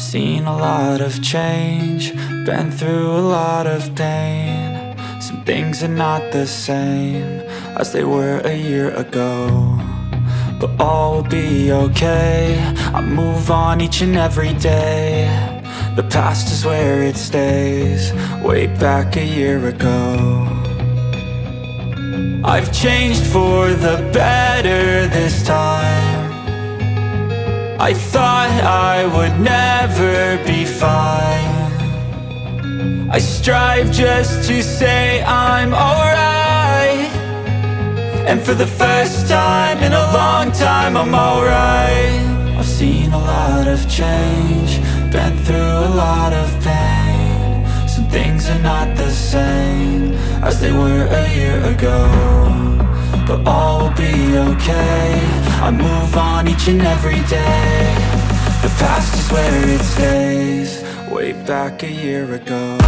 Seen a lot of change, been through a lot of pain. Some things are not the same as they were a year ago, but all will be okay. I move on each and every day. The past is where it stays, way back a year ago. I've changed for the better this time. I thought I would never be fine. I strive just to say I'm alright, and for the first time in a long time I'm alright. I've seen a lot of change, been through a lot of pain. Some things are not the same as they were a year ago, but all will be okay. I move on each and every day. The past is where it stays, way back a year ago.